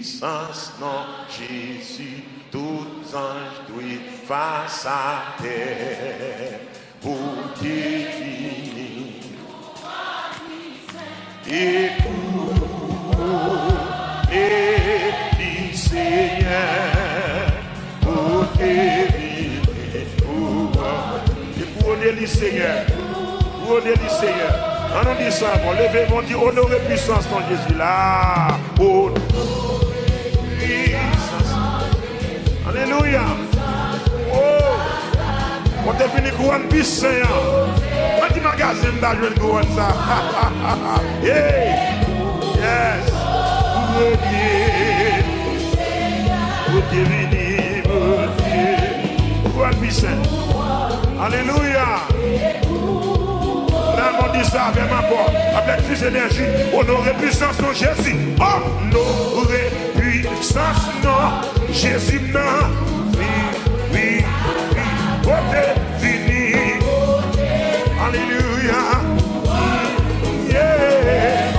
puissance, non, Jésus, tous anges doivent face à terre pour définir. Et pour les Seigneur, pour définir, et pour honorer le Seigneur, pour honorer le Seigneur. On nous dit ça, bon, levez, on dit honorer puissance ton Jésus là. Honorer puissance. Alléluia. Oh, on t'a fini couronne puissant. On dit magasin d'argent de couronne ça. Hey, yes. Pour devenir, couronne puissant. Alléluia. On dit ça avec ma voix, avec plus d'énergie. Honorer puissance non Jésus. Honorer puissance non Jésus. Non. Oui, oui, oui. Côté fini. Alléluia. Yeah.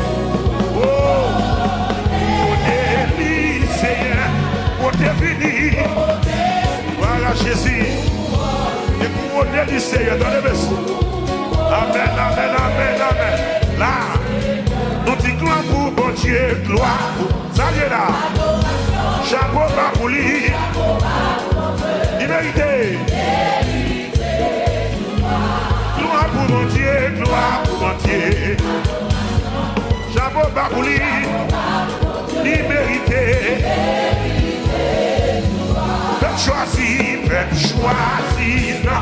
Oh. Côté Seigneur. Côté fini. Voilà Jésus. Et pour honorer Seigneur dans les vaisseaux. Amen, amen, amen, amen. Là, nous disons gloire pour bon Dieu, gloire pour ça y est là. Chapeau bas pour lui. Il mérite. Gloire pour mon Dieu, gloire pour mon Dieu. Chapeau bas pour lui. Il mérite. Faites choisir, la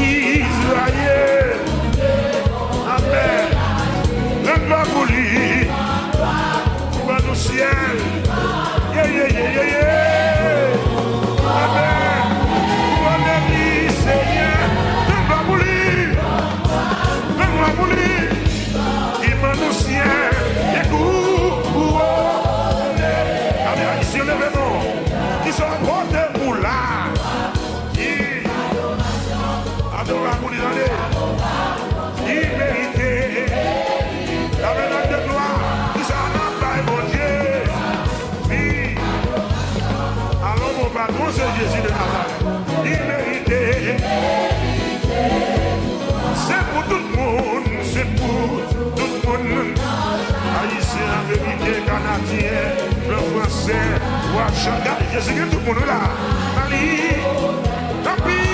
Israël. Amen. Donne-moi pour lui. Pour nous ciel. Yeah, yeah, yeah, yeah, yeah. Amen. Pour lui, Seigneur. Donne-moi pour lui. Donne-moi pour lui. Il m'a nous ciel. Écoute. Amen. Ici, on est vraiment. Qui sont portés pour là. Adorable pour les années. Il méritait la médaille de gloire. Qui s'en a pas, mon Dieu. Oui. Alors, mon patron, c'est Jésus de Nazareth. Il méritait. C'est pour tout le monde. C'est pour tout le monde. Haïtien, vérité, canadien, le français, Ouachan. Jésus, tout le monde là. Ali. Tant pis.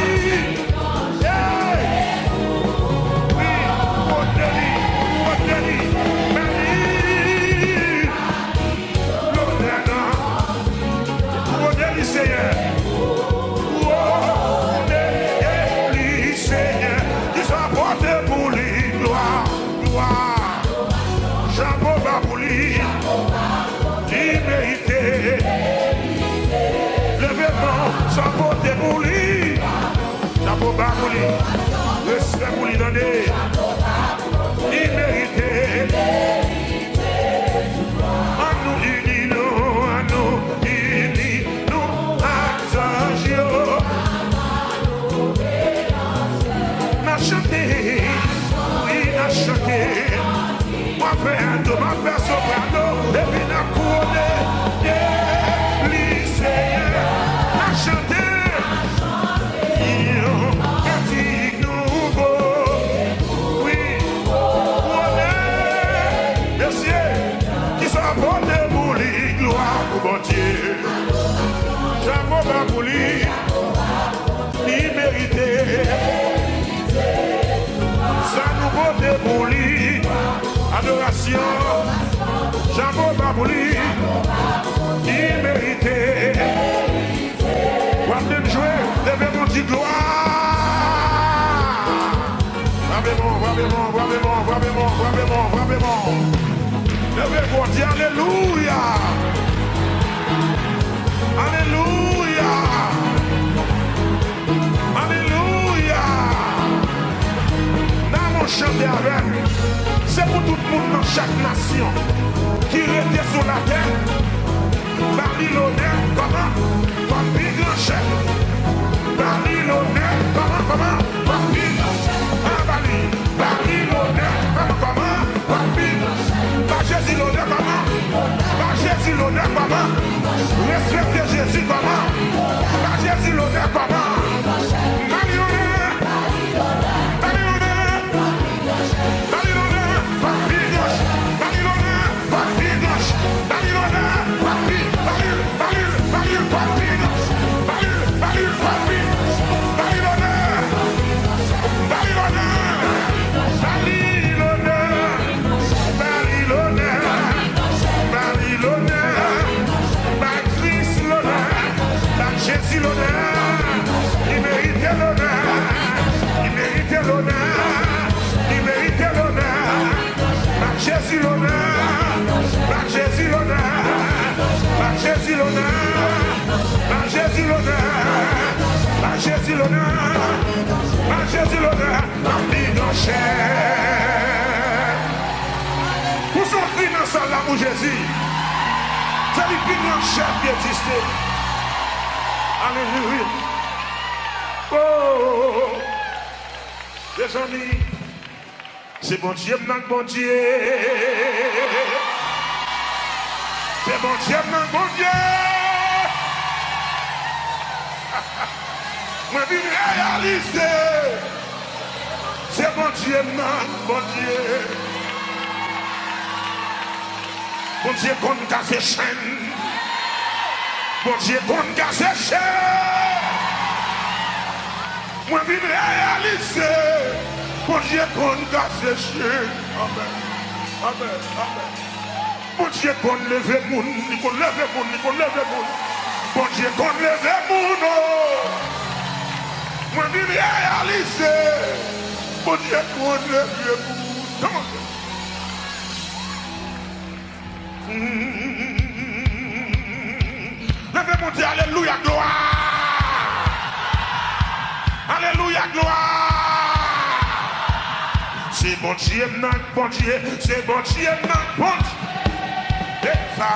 Sans porter pour lui, chapeau bas pour lui, respect pour lui donner, il méritait. À nous unis, nous, Axagio. N'a chanté, oui, n'a chanté. Moi, faire un ma faire soprano, et puis n'a couronné, lycéen. Chanter, cantique nouveau, oui, merci, qui sont portés pour lui, gloire pour bon Dieu, chapeau bas pour lui, il méritait, ça nous portait pour lui, adoration, chapeau bas pour lui, il méritait. Même jouer, levez-vous dit gloire. Vraiment. Levez-vous dit alléluia. Alléluia. Nous allons chanter avec. C'est pour tout le monde dans chaque nation qui était sur la terre. Babylonais, comment? Comme big grand chef. Babylonais, comment? Comme big grand chef. Babylonais, comment? Comme big grand chef. Pas Jésus l'honneur, comment? Pas Jésus l'honneur, comment? l'honneur. À Jésus l'honneur. La vie d'enchère. Pour son cri dans sa là pour Jésus. C'est le plus grand chef qui existe. Alléluia. Oh, les amis, c'est bon Dieu, bon Dieu. C'est bon Dieu, bon Dieu. Moi, je viens réaliser. C'est bon Dieu, bon Dieu. Bon Dieu, qu'on casse les chaînes. Bon Dieu, qu'on casse les chaînes. Moi, je viens réaliser. Bon Dieu, qu'on casse les chaînes. Amen. Amen. Amen. Bon Dieu, qu'on lève le monde. Qu'on lève le monde. Qu'on lève le monde. Bon Dieu, qu'on lève le monde. Moi, je viens réaliser. Bon Dieu, qu'on lève le monde. Come on. Levez mon Dieu, alléluia, gloire. Alléluia, gloire. C'est bon Dieu, bon Dieu. C'est bon Dieu, bon Dieu. C'est ça.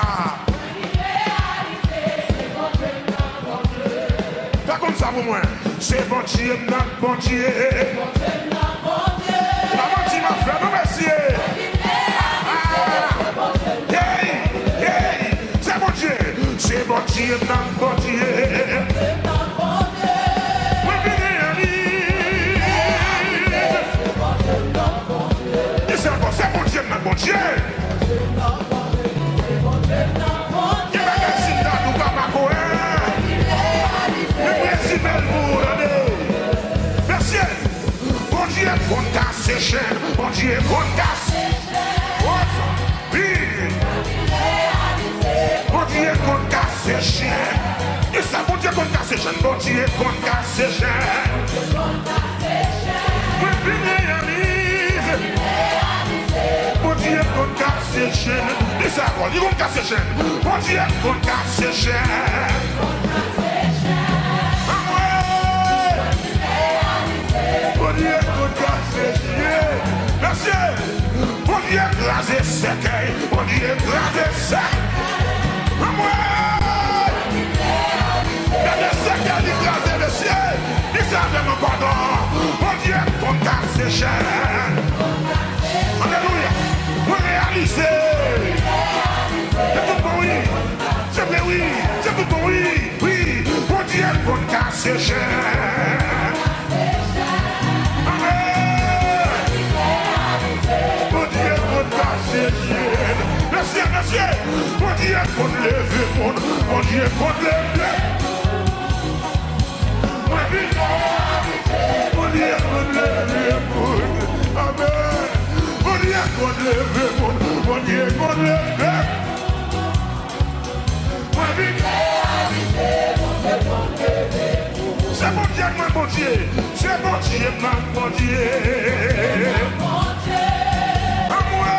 Fais comme ça pour moi. C'est bon Dieu, bon Dieu. Maman, tu m'as fait, non, merci. C'est bon Dieu, bon Dieu. C'est bon Dieu, bon Dieu. Merci. Bon Dieu, qu'on casse ses chaînes. Bon Dieu, qu'on casse. Bon Dieu, qu'on casse ses chiens. Et ça, bon Dieu, qu'on casse ses chiens. Bon Dieu, qu'on casse ses chiens. Oui, bon Dieu, qu'on casse ses chiens. Et ça, bon Dieu, qu'on casse ses chiens. Bon Dieu, qu'on casse ses chiens. Bon Dieu, qu'on casse ses chiens. Merci. Bon Dieu, écraser sec. Bon Dieu, écraser sec. Le ciel, il savait mon pardon. Mon Dieu, qu'on casse ses chaînes. Alléluia. Vous réalisez. C'est tout pour oui. C'est vrai, oui. C'est tout pour oui. Oui. Mon Dieu, qu'on casse ses chaînes. Amen. Mon Dieu, qu'on casse ses chaînes. Merci, merci. Mon Dieu, qu'on lève le monde. Mon Dieu, qu'on lève le monde. Bon Dieu, qu'on lève le monde. Amen. Bon Dieu, qu'on lève le monde. Bon Dieu, qu'on lève le monde. C'est bon Dieu, mon Dieu. C'est bon Dieu, mon Dieu. À moi.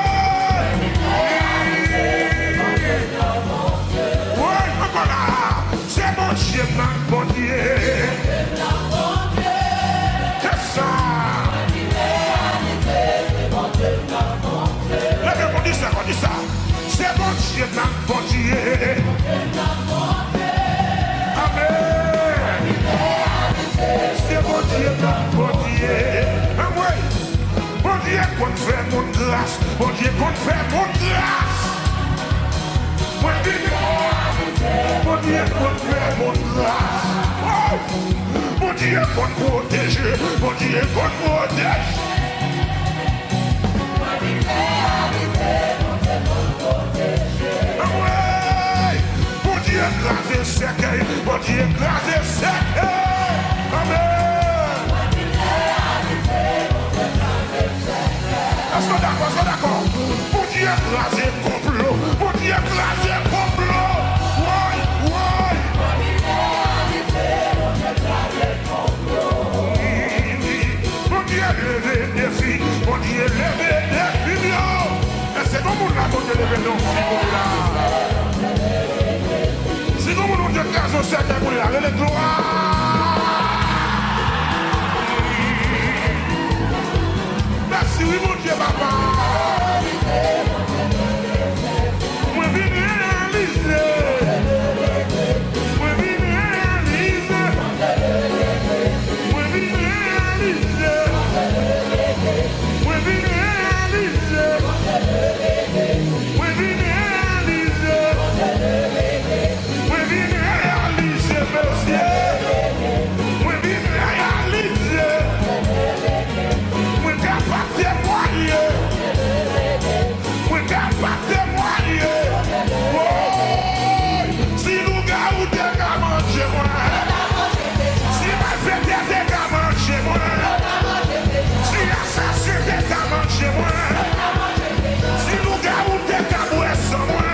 Oui, encore là. C'est bon Dieu, mon Dieu. C'est bon Dieu, bon Dieu. Amen. C'est bon Dieu, bon Dieu. Bon Dieu, qu'on fait mon grâce. Bon Dieu, qu'on fait mon grâce. Bon Dieu, qu'on fait mon grâce. Bon Dieu, qu'on protège. Bon Dieu, qu'on protège. Bon Dieu, écraser sec. Bon Dieu, écraser sec. Amen. Est-ce que d'accord? Bon Dieu, écraser complot. Bon Dieu, écraser complot. Oui. Bon Dieu, lever des filles. Bon Dieu, lever des filles. C'est comme on a donné le nom. C'est comme on a dit que c'est comme on a donné le gloire. merci, oui, mon Dieu, papa. Moi, je viens réaliser. Moi, je viens réaliser. Moi, je viens réaliser. Moi, je viens réaliser. Moi, je viens réaliser. Moi, je viens réaliser, monsieur. Moi, je viens réaliser. Moi, je n'ai pas témoigné. Moi, je n'ai pas témoigné. Oh, si nous gardons des gamins chez moi, si ma fête est des gamins chez moi, si l'assassin des gamins chez moi, si nous gardons des gamins sans moi,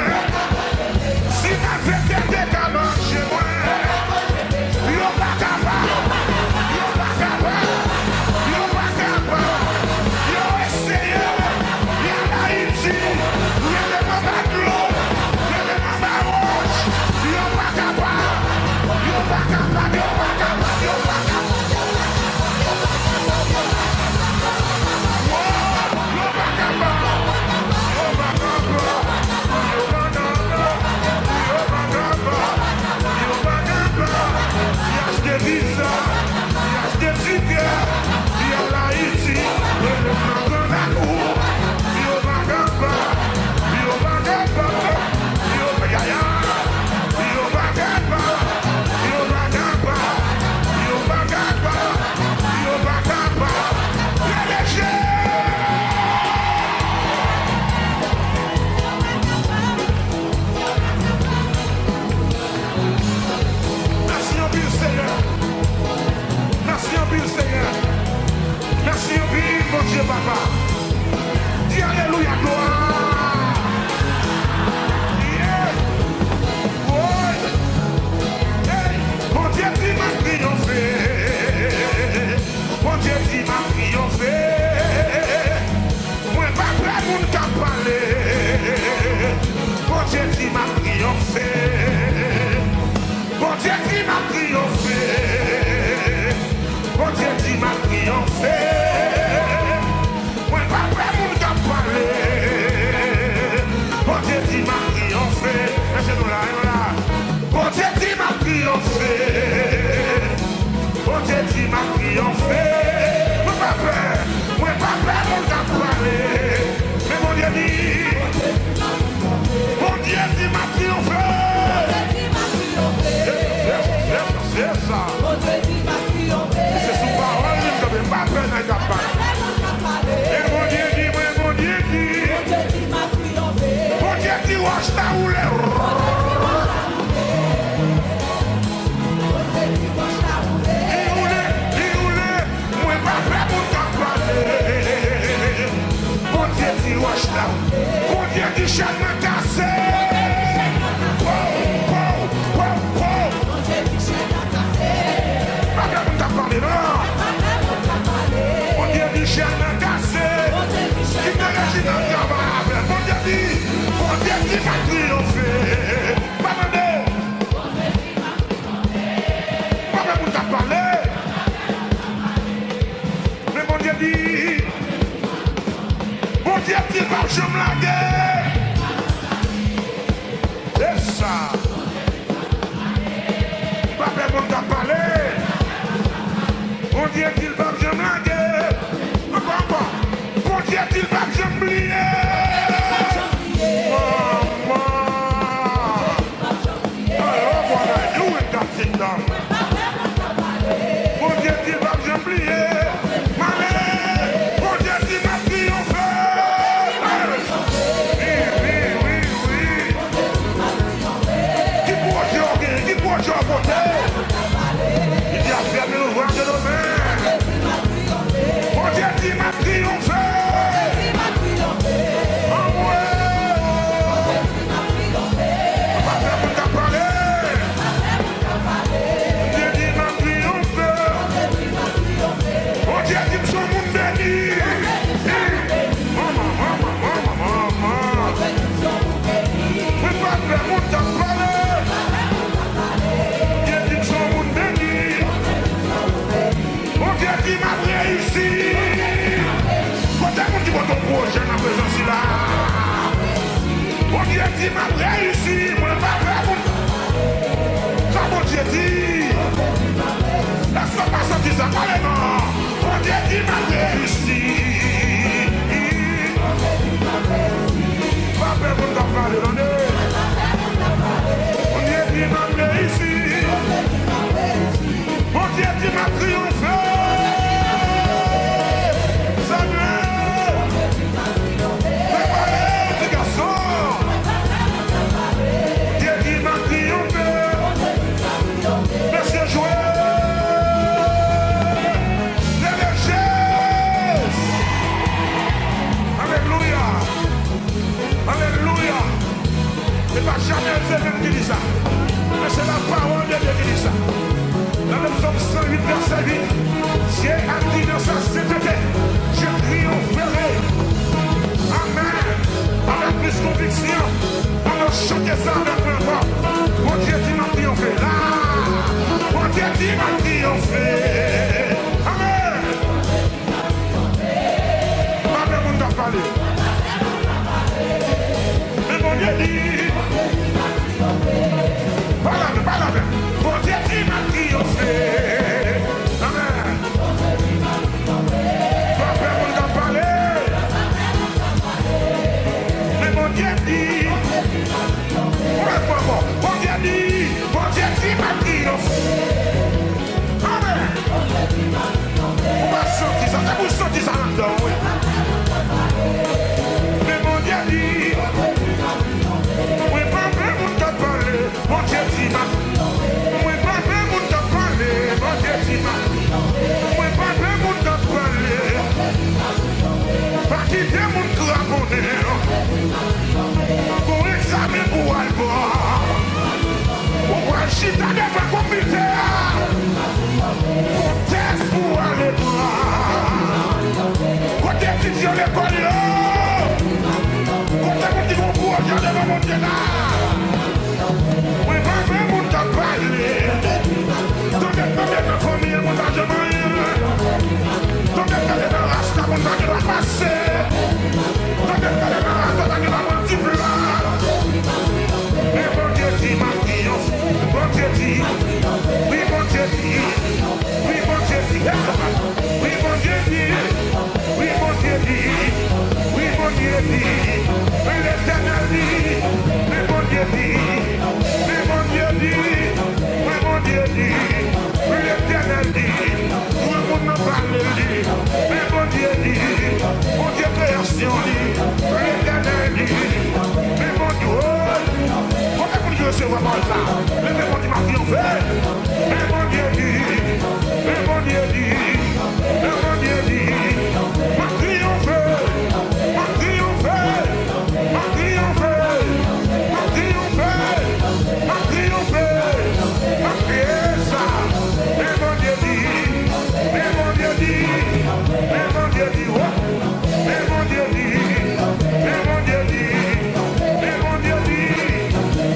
si ma fête est des gamins chez moi, yo pas capable, yo pas capable, yo pas capable, yo essayé, yo Haïti, yo le Mama Glo, yo le Mama Roche, yo pas capable, yo pas capable, yo pas capable, yo pas capable. Merci en vie, mon Dieu, papa. Dis alléluia, gloire. Yeah. Ouais. Hey. Mon Dieu, tu m'as triomphé. Mon Dieu, tu m'as triomphé. Moi, pas prêt pour nous parler. Mon Dieu, tu m'as triomphé. Mon Dieu, tu m'as triomphé. Mon Dieu, tu m'as triomphé. Moi, pas prêt pour nous parler. Mon Dieu, tu m'as triomphé. Laissez-nous là, là. Mon Dieu, tu m'as triomphé. Mon Dieu, tu m'as triomphé. Moi, pas prêt pour nous parler. Mais mon Dieu dit, mon Dieu, tu m'as triomphé. C'est ça. C'est sous parole, je ne peux pas faire un capable. Et mon Dieu dit, mon Dieu dit, mon Dieu dit, wash ta roule. Il roule, moi pas prêt pour t'en parler. Mon Dieu dit, wash ta roule. Mon Dieu dit, chaque main cassée. On Dieu dit chien cassé, qui te régit dans le cabane. On Dieu dit m'a triomphé. Pas demandé. Pas même pour t'en parler. Mais mon Dieu dit va je me laguer. C'est ça. Pas même pour t'en parler. On dit qu'il va que je me laguer. Encore. On dit qu'il va que je me plier. Maman. Alors, what I do in that kingdom. On dit qu'il va que je me plier. Malais. On dit qu'il m'a triomphé. Oui. Qui pour voter? Il dit à fermer l'ouvrage de nos mains. réussi, moi pas prêt. Quand mon Dieu dit, laisse-moi pas sortir ça, carrément. Mon Dieu dit, m'a réussi. Pas prêt pour t'en parler, non. Mon Dieu dit, m'a réussi. Mon Dieu dit, m'a triomphé. C'est pas jamais Zéphine qui dit ça. Mais c'est la parole de Dieu qui dit ça. Dans le psaume 108, verset 8, Dieu a dit dans sa sainteté, je triompherai. Amen. Avec plus conviction, on a chanté ça avec mon corps. Mon Dieu dit m'a triomphé. Là, mon Dieu dit m'a triomphé. Amen. Pas de monde à parler. Mais mon Dieu dit, pas la même. Mon Dieu dit m'a triomphé. Amen. Pas de monde à parler. Mais mon Dieu dit, mon Dieu dit m'a triomphé. Amen. On va sortir ça, vous sortir ça là-dedans, oui. Mais mon Dieu dit, oui, pas de monde à parler. Mon Dieu dit m'a, oui, pas de monde à parler. Mon Dieu dit m'a, oui, pas de monde à parler. Pas quitter mon craponné. Pour examiner pour Alba. Pour chita de ma comité. Pour test pour aller voir. Côté étudiant l'école là. Côté mon petit concours, il y a devant mon Dieu là. Oui, pas de monde à parler. Tout est dans ma famille, mon âge de moyen. Tout est dans la race, mon âge de la passer. Tout est dans la race, mon âge de la multiplier. Mais mon Dieu dit m'a triomphe. Mon Dieu dit, oui, mon Dieu dit, oui, mon Dieu dit, oui, mon Dieu dit, oui, mon Dieu dit, oui, mon Dieu dit, oui, l'Éternel dit, mais mon Dieu dit, mais mon Dieu dit, oui, mon Dieu dit, oui, l'Éternel dit, tout le monde me parle dit, mais mon Dieu dit, mon Dieu création dit, oui, l'Éternel dit, mais mon Dieu, je sais vraiment ça. Mais mon Dieu m'a triomphé. Mais mon Dieu dit, mais mon Dieu dit, mais mon Dieu dit, m'a triomphé, m'a triomphé, m'a triomphé, m'a triomphé, m'a triomphé, m'a crié ça. Mais mon Dieu dit, mais mon Dieu dit, mais mon Dieu dit, mais mon Dieu dit, mais mon Dieu dit, mais mon Dieu dit.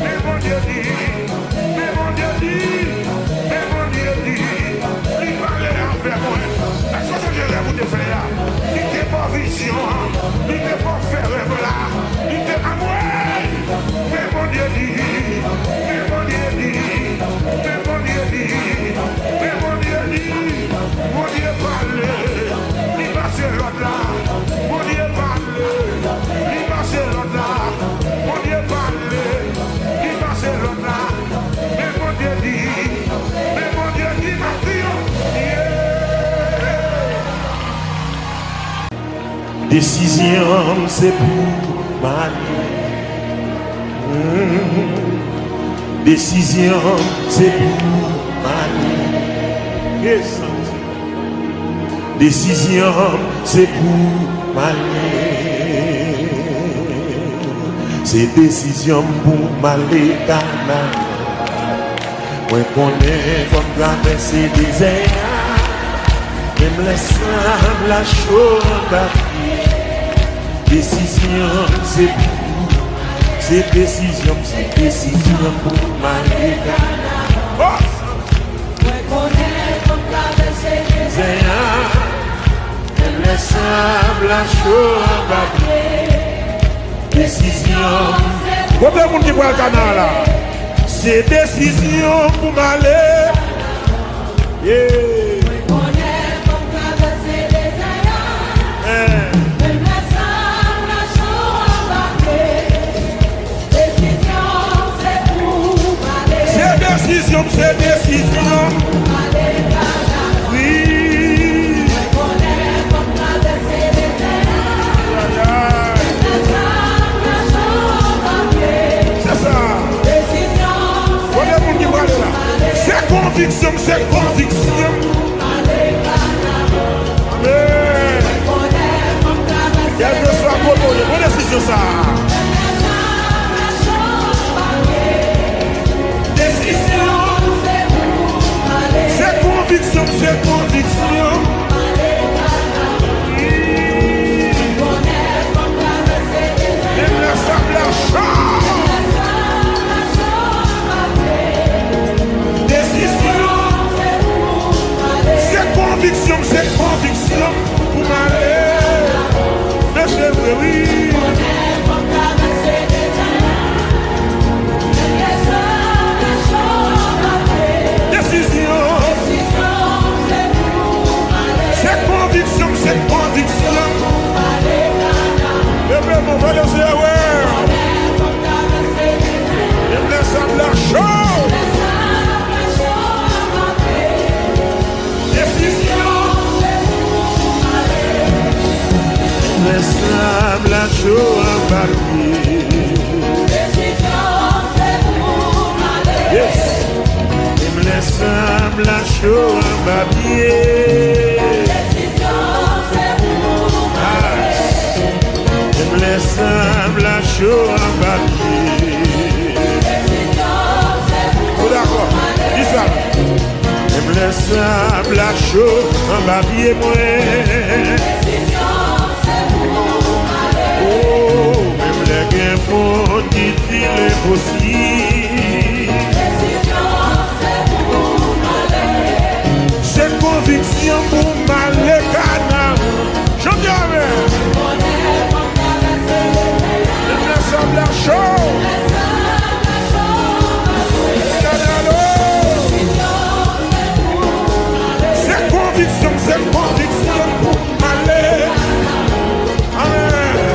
Mais mon Dieu dit, mais mon Dieu dit, mais mon Dieu dit, il va aller envers moi. Est-ce que je vais vous défaire? Il n'est pas vision, il n'est pas faire là, il n'est pas moi. Mais mon Dieu dit, mais mon Dieu dit, mais mon Dieu dit, mais mon Dieu dit, mon Dieu parle, il va se l'autre là, mon Dieu parle, il va se l'autre là, mon Dieu parle. C'est l'homme là, mais mon Dieu dit, ma triomphe. Décision, c'est pour mal. Décision, c'est pour mal. Décision, c'est pour mal. C'est décision pour m'aller Canada. Moi connais comme traverser des désert. Même les sables la chaude papier. Décision c'est pour. C'est décision pour m'aller Canada. Moi connais comme traverser des désert. Même les sables la chaude papier. Décision, Côté monde qui prend le canal là. C'est décision pour m'aller. Yeah. C'est décision. Oui. C'est ça. C'est conviction, c'est conviction. Amen. Quelle que soit bonne décision ça. C'est conviction, c'est conviction. Même la sable la décision. C'est conviction, c'est conviction. Pour m'aller. Mais je veux, oui. C'est conviction. Et même on va laisser et laisse la chaud. Décision. Laisse la chaud en papier. Yes. Il me laisse la chaud en papier. Laisse la chaud en papier. Oh d'accord, dis ça. Me laisse la chaud en papier, moi. Oh, même les gains pour dire l'impossible. C'est conviction pour m'aller canard. Je dis avec. La show. C'est conviction, c'est conviction. Allez, allez.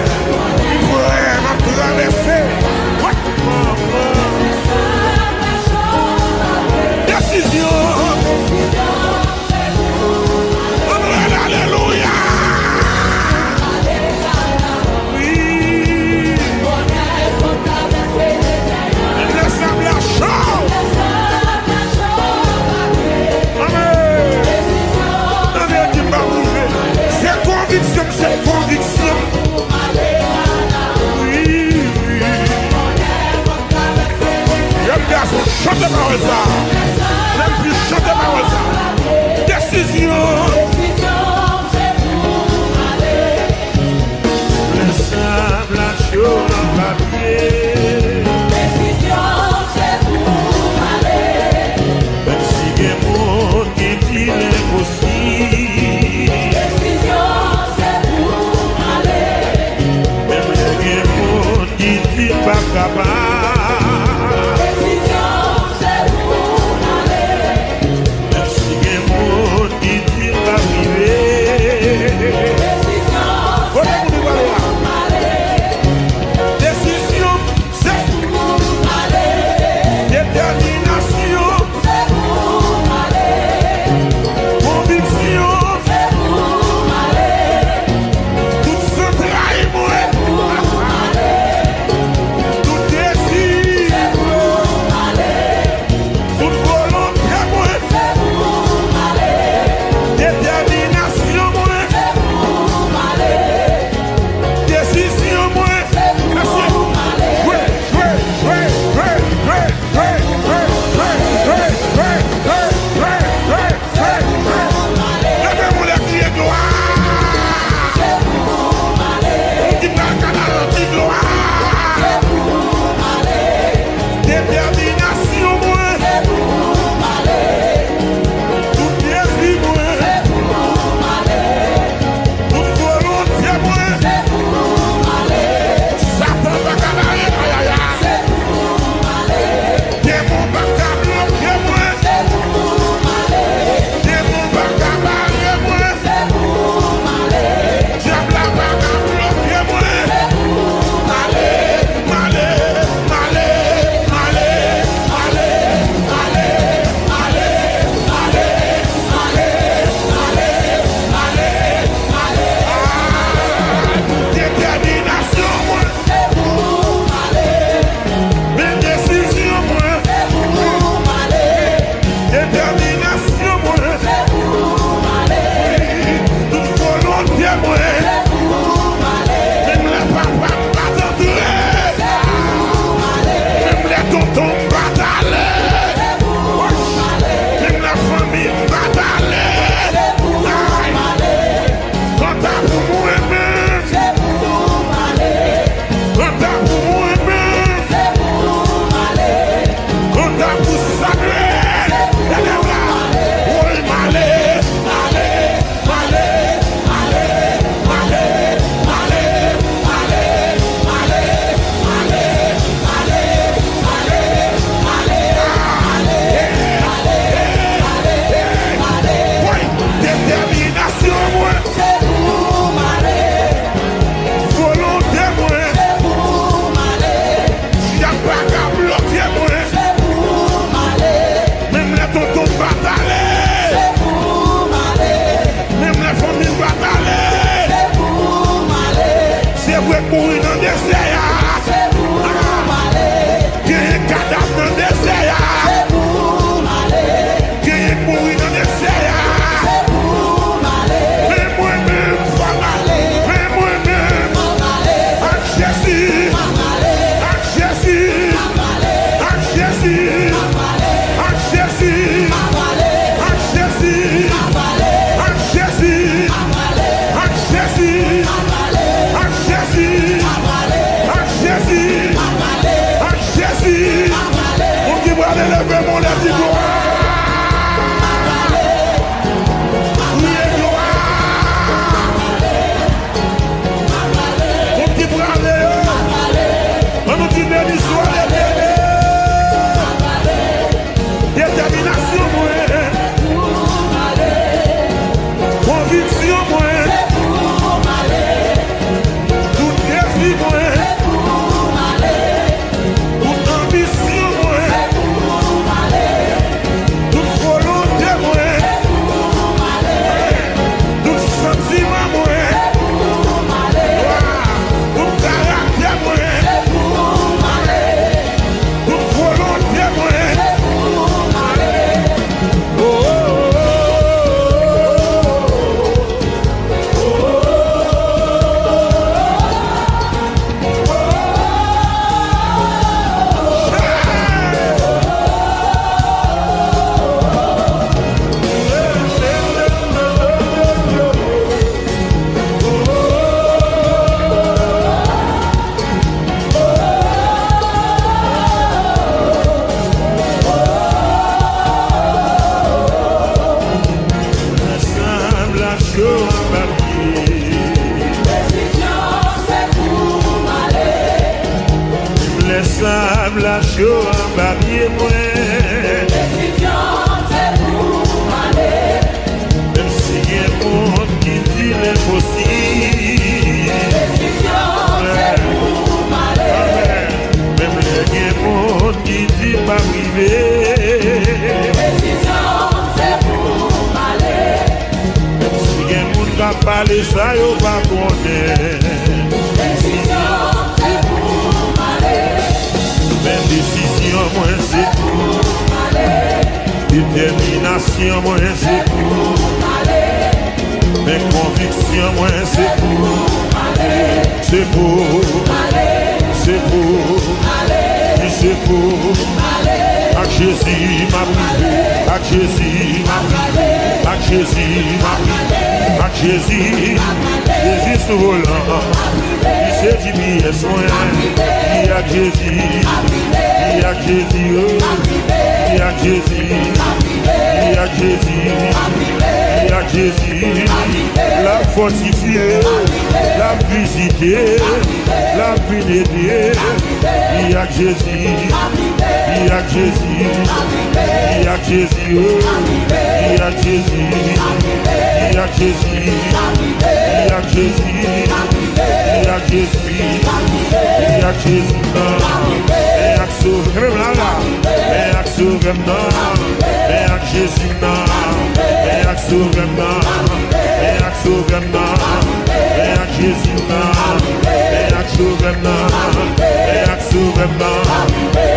Il faudrait m'a traverser. Décision. Alléluia. C'est conviction, c'est conviction. Oui, oui. J'aime bien ça. Chantez par ça. J'aime plus chanter par ça. Décision. Le sable à chaud en papier. Pas capable. Avec mon lèvre, dis gloire. Détermination, conviction, toute défi, toute ambition, toute volonté, tout sentiment, tout caractère, toute volonté, la chou en papier moins. Décision, c'est pour m'aller. Même si y a un monde qui dit l'impossible. Décision, c'est pour m'aller. Même le monde qui dit pas privé. Décision, c'est pour m'aller. Même si y a un monde qui a parlé ça, yo pas connaître. Décision, c'est pour m'aller. Mais décision, moi c'est pour m'aller. Détermination, moi c'est pour m'aller. Mes convictions, moi c'est pour m'aller. C'est pour m'aller. C'est pour m'aller. C'est pour m'aller. À Jésus m'a privé. À Jésus m'a privé. À Jésus m'a privé. À Jésus Jésus sous volant. Il s'est dit bien soin. Il y a Jésus. Il y a Jésus. Il y a Jésus. Il y a Jésus. Il y a Jésus. La fortifiée. La visiter. La vénérer. Il y a Jésus. Il y a Jésus. Il y a Jésus. Il y a Jésus. Il y a Jésus. Il y a Jésus. Il y a Jésus. Il y a Jésus. Et à sauver là là. Et à sauver là. Et à Jésus là. Et à sauver là. Et à sauver là. Et à Jésus là. Et à sauver là. Et à sauver là.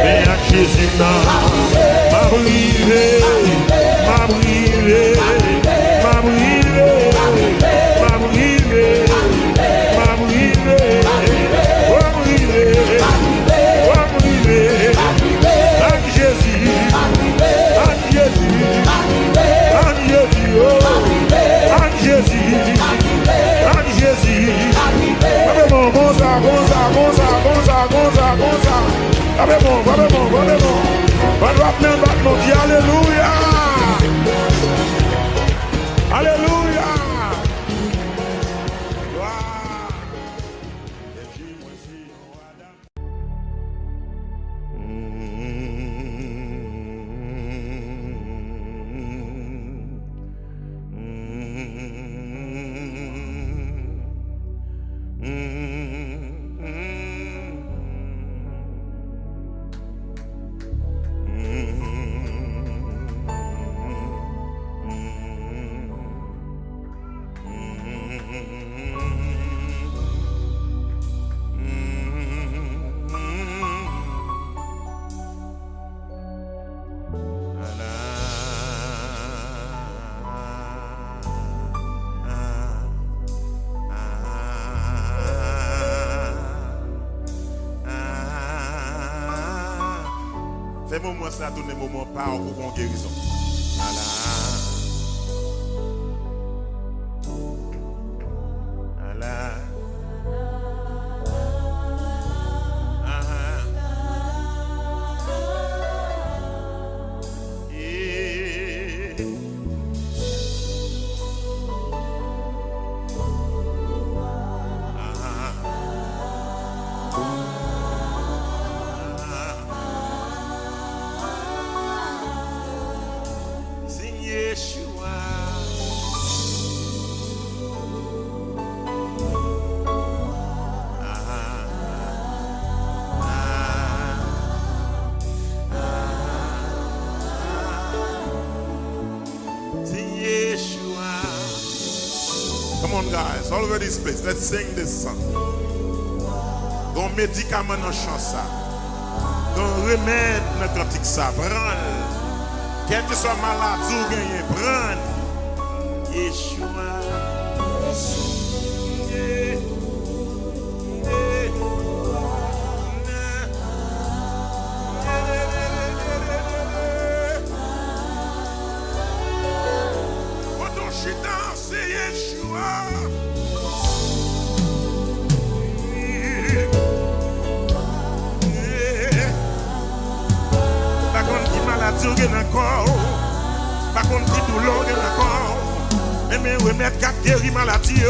Et à Jésus là. Ma brûlé. Ma brûlé. Ma brûlé. Ma brûlé. Ma brûlé. Ma brûlé. Ma brûlé. Avec Jésus. Avec Jésus. Avec Jésus. Avec Jésus. Avec Jésus. Avec bon, bon ça, bon ça, bon ça, bon ça, bon ça, bon ça. Avec bon, avec bon, avec bon. Va droit plein de battements, dis alléluia. Alléluia. Ces moments, ça donne des moments pas pour une guérison. Voilà. Voilà. guys, all over this place. Let's sing this song. Gon médicament dans chant ça. Gon remède dans cantique ça. Prends. Quel que soit maladie ou gagné, prends. Yeshua. C'est Yeshua. Pas contre qui maladie ou gen encore. Pas contre qui douleur gen encore. Mais remettre cap guéri maladie.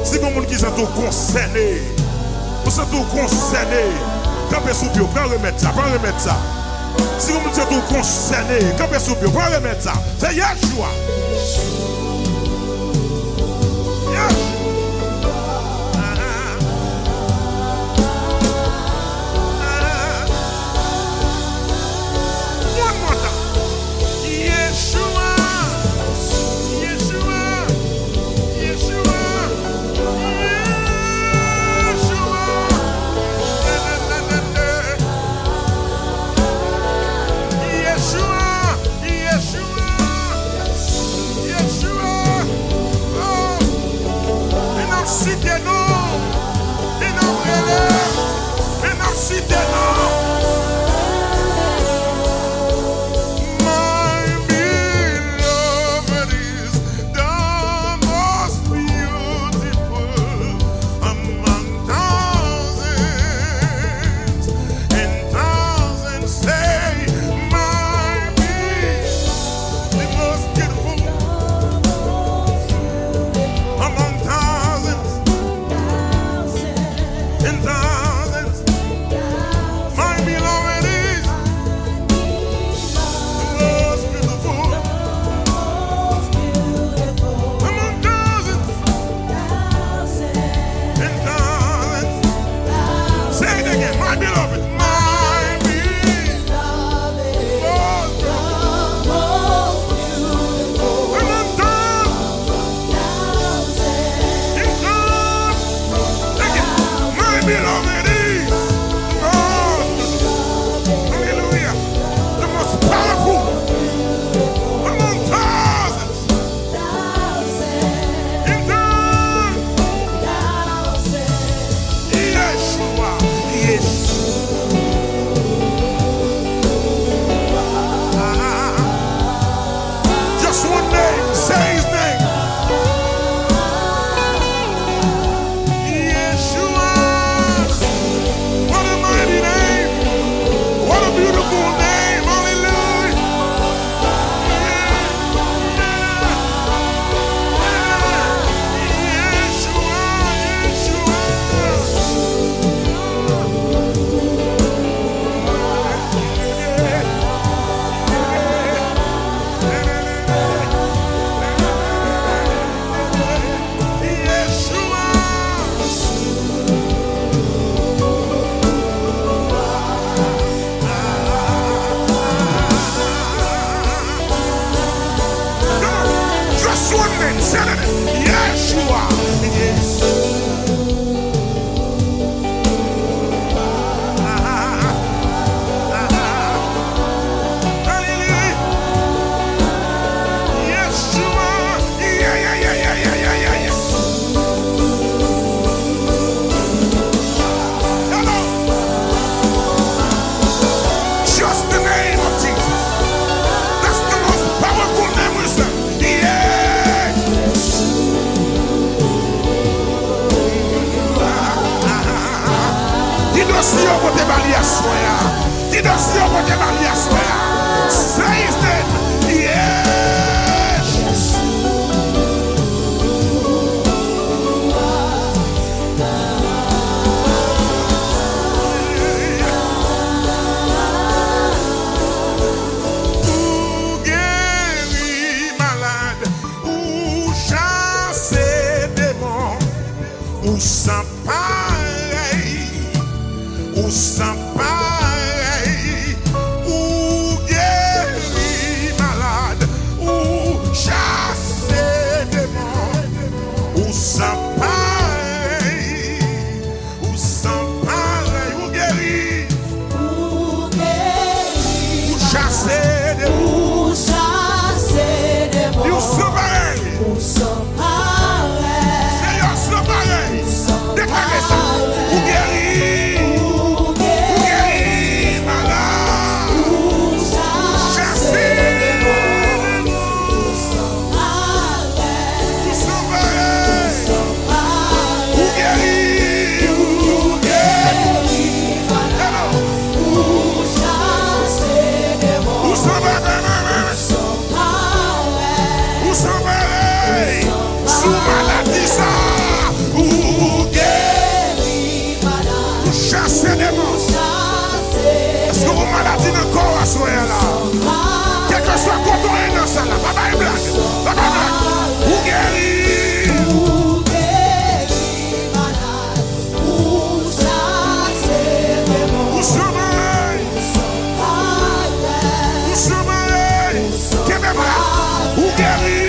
Si vous qui sont concernés, vous êtes concernés, campez sous pied, prends remettre ça, prends remettre ça. Si vous êtes concernés, campez sous pied, prends remettre ça. C'est Yeshua. One more time. Yeshua. Yeshua. Yeshua. ou sans pareil, ou guéri malade, ou chasser démon, ou sans pareil, ou sans pareil, ou guéri, ou chasser démon, ou sans pareil, Seigneur sans pareil, déclarez ça, ou guéri, malade, chasser démon, ou sans pareil, ou guéri, ou sans pareil, sous maladie ça, ou guéri, ou chasser des mots. Est-ce que vous maladie dans le corps à soir là? Quel que soit quand on est dans ça là, papa est blague, ou guéri, ou sommeil, ou sommeil, qu'est-ce que ou guéri.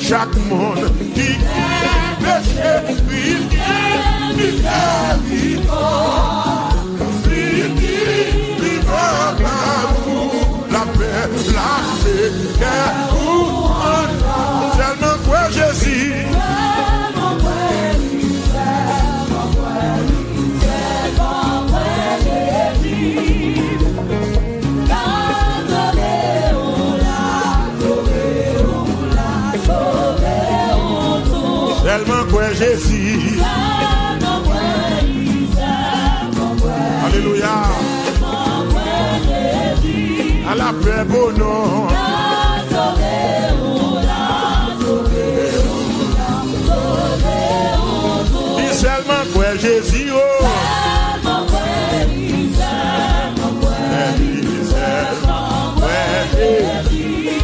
Chaque monde qui péché, il la paix, la paix. Seulement quoi Jésus. Tellement quoi Jésus. Alléluia. À la paix bon nom. Dis seulement quoi Jésus.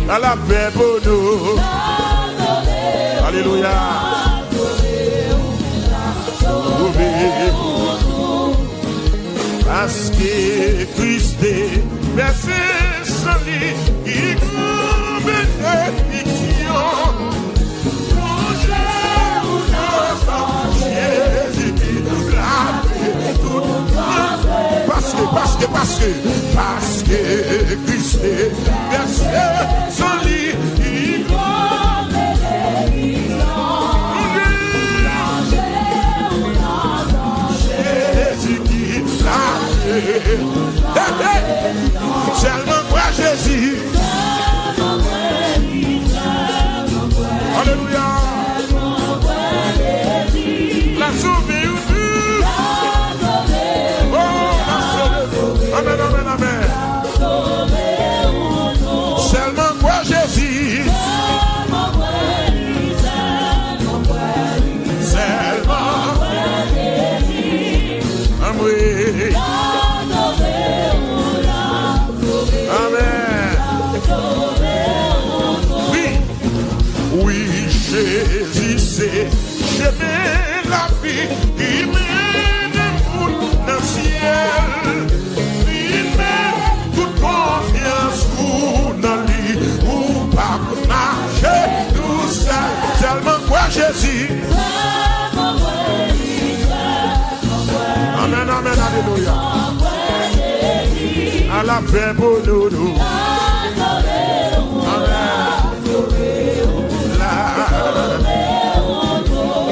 À la paix bon nom. Alléluia. Parce que Christ est versé son lit, il nous bénédiction. Plongez ou non, Jésus qui l'a fait tout. Parce que Christ est versé son lit, il nous bénédiction. Seulement quoi Jésus. Alléluia. La sauvé ou tout. Oh, la sauvé. Amen, amen, amen. Seulement quoi Jésus. Seulement. Amen. Amen. Oui, Jésus c'est chemin la vie qui mène pour le ciel. Il met toute confiance pour dans lui ou pas marcher tout seul. Seulement quoi Jésus. Amen, amen, alléluia. À la paix pour nous.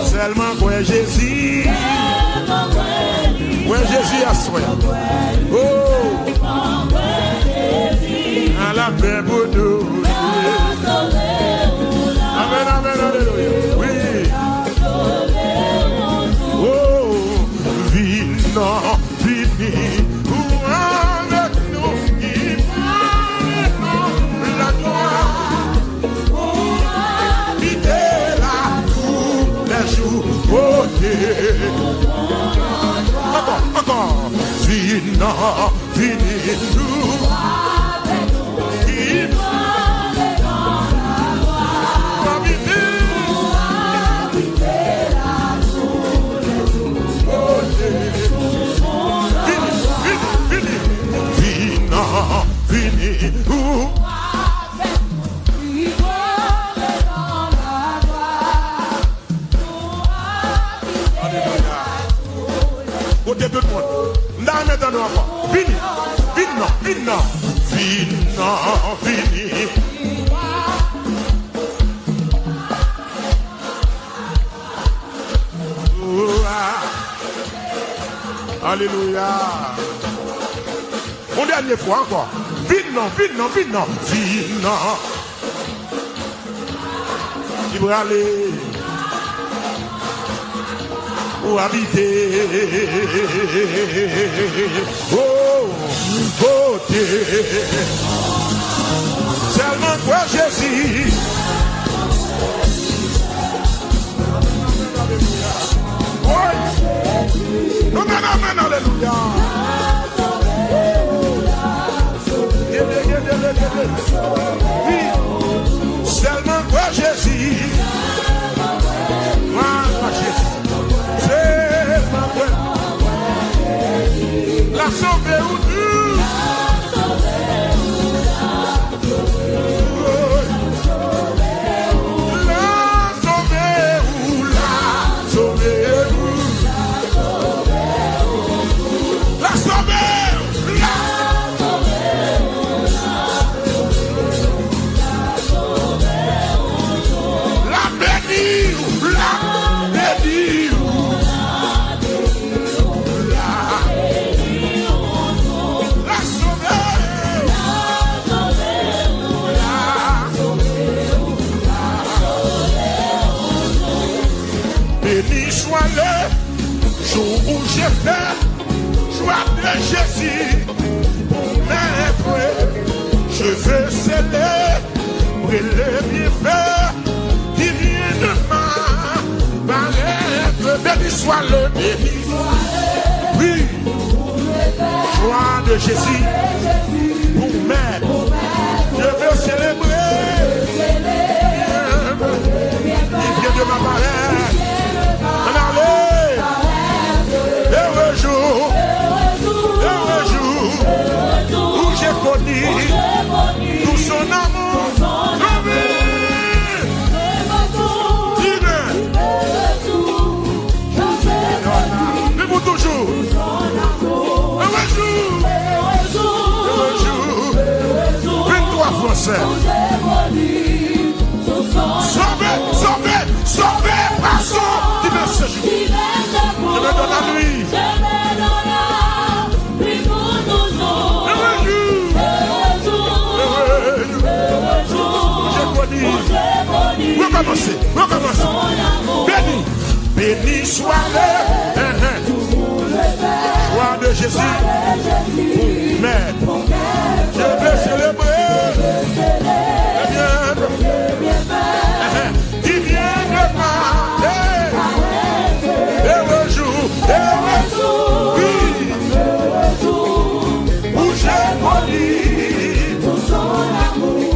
Seulement pour Jésus. Pour Jésus à soi. Oh. À la paix pour nous. Amen, amen, alléluia. Oui. Oh. Vino, vini. Avec nous, il la gloire. Habiter là tous les jours. Encore. Vino, vini. Il Vini, côté tout le monde. N'a maintenant encore. Vini. Alléluia. Une dernière fois encore. Vino. Il va aller pour habiter. Oh, côté. Seulement quoi Jésus. Amen, alléluia. Seulement quoi Jésus. Seulement quoi. La sauver ou nous. j'ai fait choix de Jésus pour m'être. Je veux célébrer les bienfaits qui viennent de ma paraître. Béni soit le béni. Oui, choix de Jésus pour m'être. Je veux célébrer. Il vient de ma paraître. En aller. Heureux jour. Heureux jour. Où j'ai connu tout son amour. Mais pour toujours. Heureux jour. Heureux jour. 23 Français. Sauvé, sauvé, sauvé par son divers séjour. Je me donne à lui. Recommencez. Béni, béni soit le choix de Jésus pour m'être. Je veux célébrer le bienfait qui vient de ma heureux jour, oui, où j'ai connu tout son amour.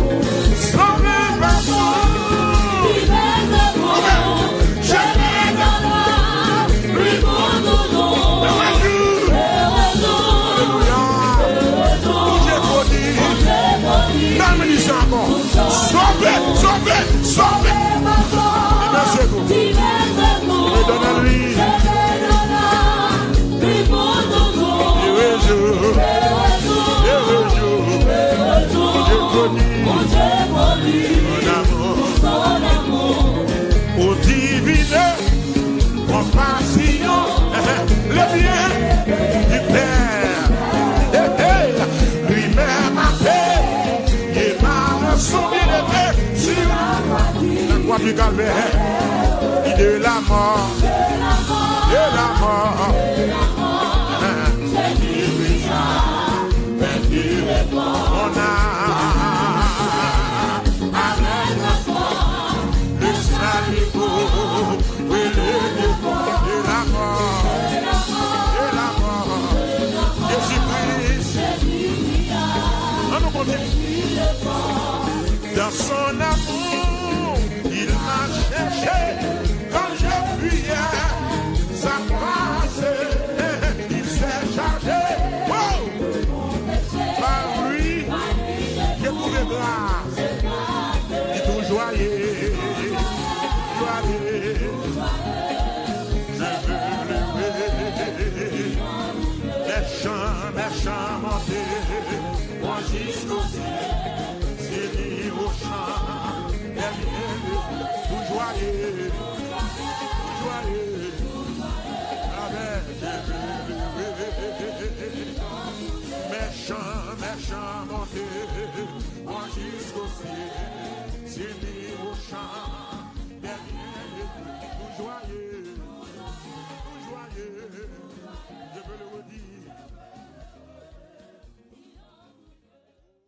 Sauvé, me donne à lui. Heureux jour, j'ai connu mon amour. Au divin compassion, le bien du Père, lui-même a fait, et m'a son bien-aimé sur la croix du calvaire, et de la mort, on a avec la foi, le salut et la mort, Jésus-Christ, on nous continue. Dans son amour, il m'a cherché quand je fuyais sa grâce. Il s'est chargé par lui. J'ai trouvé grâce. Et tout joyeux. Je veux lever les chants monter. Moi jusqu'au ciel. Au chant, tout joyeux, méchant, monté, moi jusqu'au ciel.